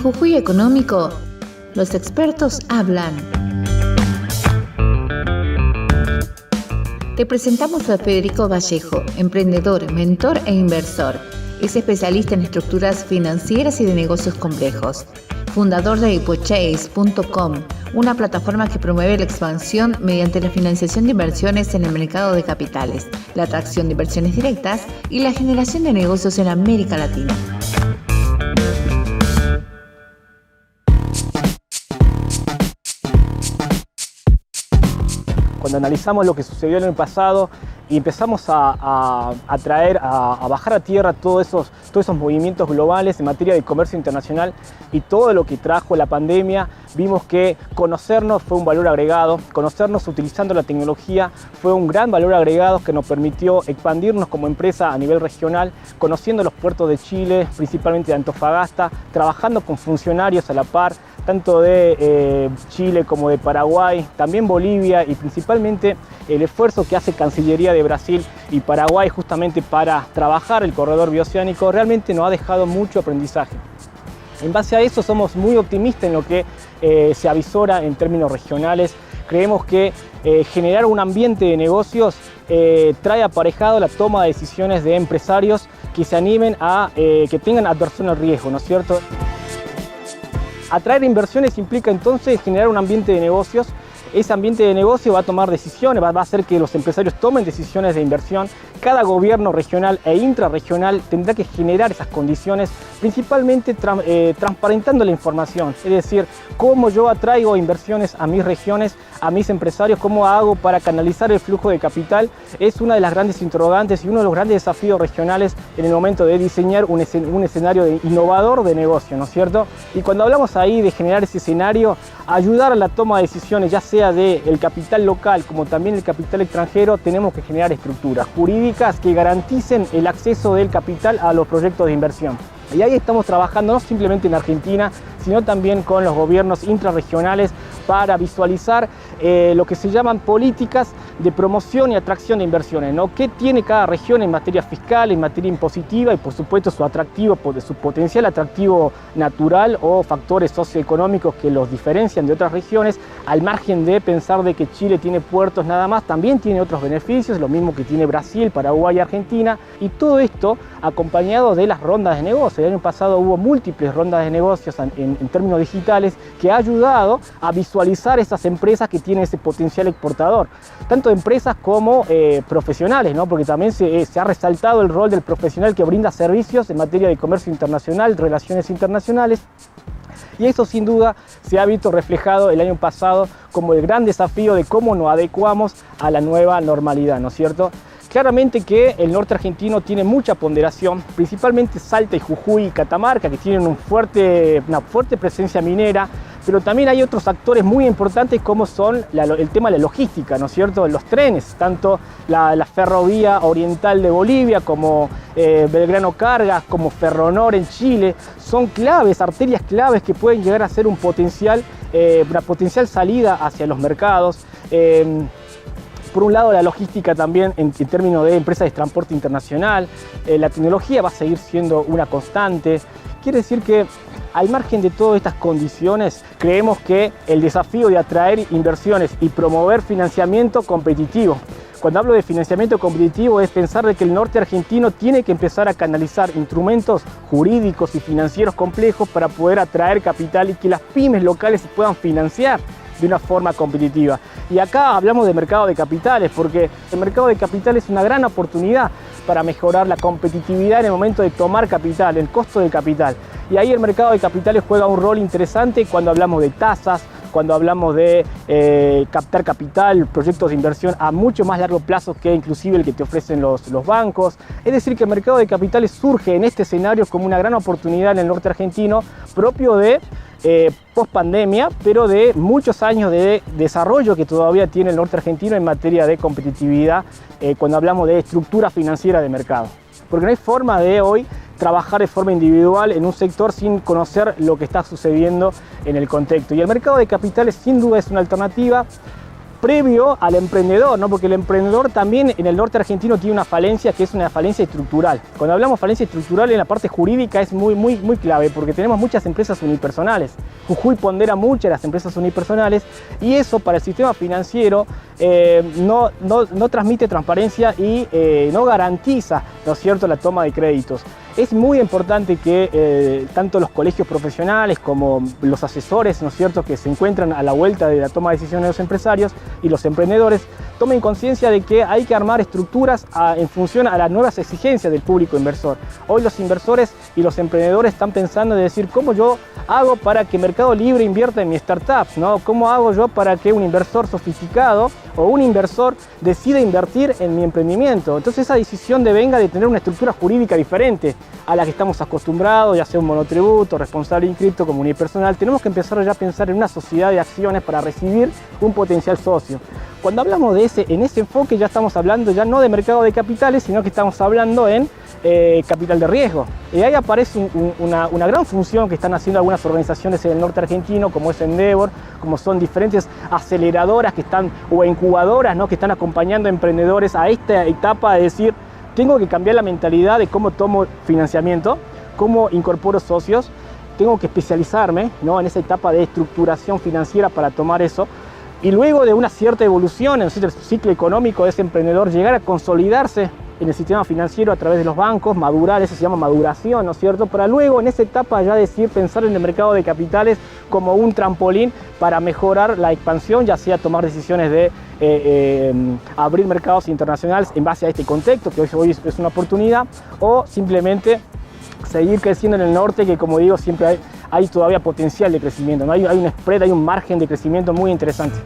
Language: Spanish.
Jujuy Económico, los expertos hablan. Te presentamos a Federico Vallejo, emprendedor, mentor e inversor. Es especialista en estructuras financieras y de negocios complejos. Fundador de Hipochase.com, una plataforma que promueve la expansión mediante la financiación de inversiones en el mercado de capitales, la atracción de inversiones directas y la generación de negocios en América Latina. Cuando analizamos lo que sucedió en el pasado y empezamos a bajar a tierra todos esos movimientos globales en materia de comercio internacional y todo lo que trajo la pandemia, vimos que conocernos fue un valor agregado, conocernos utilizando la tecnología fue un gran valor agregado que nos permitió expandirnos como empresa a nivel regional, conociendo los puertos de Chile, principalmente de Antofagasta, trabajando con funcionarios a la par, tanto de Chile como de Paraguay, también Bolivia y principalmente el esfuerzo que hace Cancillería de Brasil y Paraguay justamente para trabajar el corredor bioceánico realmente nos ha dejado mucho aprendizaje. En base a eso somos muy optimistas en lo que se avisora en términos regionales. Creemos que generar un ambiente de negocios trae aparejado la toma de decisiones de empresarios que se animen a que tengan adversión al riesgo, ¿no es cierto? Atraer inversiones implica entonces generar un ambiente de negocios. Ese ambiente de negocio va a tomar decisiones, va a hacer que los empresarios tomen decisiones de inversión. Cada gobierno regional e intrarregional tendrá que generar esas condiciones, principalmente transparentando la información. Es decir, cómo yo atraigo inversiones a mis regiones, a mis empresarios, cómo hago para canalizar el flujo de capital, es una de las grandes interrogantes y uno de los grandes desafíos regionales en el momento de diseñar un escenario innovador de negocio, ¿no es cierto? Y cuando hablamos ahí de generar ese escenario, ayudar a la toma de decisiones, ya sea del capital local como también el capital extranjero, tenemos que generar estructuras jurídicas que garanticen el acceso del capital a los proyectos de inversión. Y ahí estamos trabajando no simplemente en Argentina, sino también con los gobiernos intrarregionales para visualizar lo que se llaman políticas de promoción y atracción de inversiones, ¿no? ¿Qué tiene cada región en materia fiscal, en materia impositiva y por supuesto su atractivo, su potencial atractivo natural o factores socioeconómicos que los diferencian de otras regiones, al margen de pensar de que Chile tiene puertos nada más, también tiene otros beneficios, lo mismo que tiene Brasil, Paraguay y Argentina, y todo esto acompañado de las rondas de negocios. El año pasado hubo múltiples rondas de negocios en términos digitales que ha ayudado a visualizar esas empresas que tienen ese potencial exportador, tanto empresas como profesionales, ¿no? Porque también se ha resaltado el rol del profesional que brinda servicios en materia de comercio internacional, relaciones internacionales. Y eso sin duda se ha visto reflejado el año pasado como el gran desafío de cómo nos adecuamos a la nueva normalidad, ¿no es cierto? Claramente que el norte argentino tiene mucha ponderación, principalmente Salta y Jujuy y Catamarca, que tienen una fuerte presencia minera, pero también hay otros actores muy importantes como son el tema de la logística, ¿no es cierto? Los trenes, tanto la ferrovía oriental de Bolivia como Belgrano Cargas, como Ferronor en Chile, son claves, arterias claves que pueden llegar a ser una potencial salida hacia los mercados. Por un lado, la logística también en términos de empresas de transporte internacional, la tecnología va a seguir siendo una constante. Quiere decir que al margen de todas estas condiciones, creemos que el desafío de atraer inversiones y promover financiamiento competitivo. Cuando hablo de financiamiento competitivo es pensar de que el norte argentino tiene que empezar a canalizar instrumentos jurídicos y financieros complejos para poder atraer capital y que las pymes locales se puedan financiar de una forma competitiva. Y acá hablamos de mercado de capitales, porque el mercado de capitales es una gran oportunidad para mejorar la competitividad en el momento de tomar capital, el costo del capital. Y ahí el mercado de capitales juega un rol interesante cuando hablamos de tasas, cuando hablamos de captar capital, proyectos de inversión a mucho más largo plazo que inclusive el que te ofrecen los bancos. Es decir, que el mercado de capitales surge en este escenario como una gran oportunidad en el norte argentino, propio de post-pandemia, pero de muchos años de desarrollo que todavía tiene el norte argentino en materia de competitividad cuando hablamos de estructura financiera de mercado. Porque no hay forma de hoy trabajar de forma individual en un sector sin conocer lo que está sucediendo en el contexto. Y el mercado de capitales sin duda es una alternativa previo al emprendedor, ¿no? Porque el emprendedor también en el norte argentino tiene una falencia que es una falencia estructural. Cuando hablamos de falencia estructural en la parte jurídica es muy clave, porque tenemos muchas empresas unipersonales. Jujuy pondera mucho las empresas unipersonales y eso para el sistema financiero no transmite transparencia y no garantiza, ¿no es cierto?, la toma de créditos. Es muy importante que tanto los colegios profesionales como los asesores, ¿no es cierto?, que se encuentran a la vuelta de la toma de decisiones de los empresarios y los emprendedores, tomen conciencia de que hay que armar estructuras en función a las nuevas exigencias del público inversor. Hoy los inversores y los emprendedores están pensando en decir, ¿cómo yo hago para que Mercado Libre invierta en mi startup, ¿no? ¿Cómo hago yo para que un inversor sofisticado o un inversor decida invertir en mi emprendimiento? Entonces esa decisión devenga de tener una estructura jurídica diferente a la que estamos acostumbrados, ya sea un monotributo, responsable inscripto, como unipersonal. Tenemos que empezar ya a pensar en una sociedad de acciones para recibir un potencial socio. Cuando hablamos de en ese enfoque ya estamos hablando ya no de mercado de capitales, sino que estamos hablando en capital de riesgo. Y ahí aparece una gran función que están haciendo algunas organizaciones en el norte argentino, como es Endeavor, como son diferentes aceleradoras que están, o incubadoras, ¿no?, que están acompañando a emprendedores a esta etapa de decir, tengo que cambiar la mentalidad de cómo tomo financiamiento, cómo incorporo socios, tengo que especializarme, ¿no?, en esa etapa de estructuración financiera para tomar eso. Y luego de una cierta evolución en el ciclo económico de ese emprendedor, llegar a consolidarse en el sistema financiero a través de los bancos, madurar, eso se llama maduración, ¿no es cierto? Para luego en esa etapa ya pensar en el mercado de capitales como un trampolín para mejorar la expansión, ya sea tomar decisiones de abrir mercados internacionales en base a este contexto, que hoy es una oportunidad, o simplemente seguir creciendo en el norte, que como digo, siempre hay todavía potencial de crecimiento, ¿no? Hay un spread, hay un margen de crecimiento muy interesante.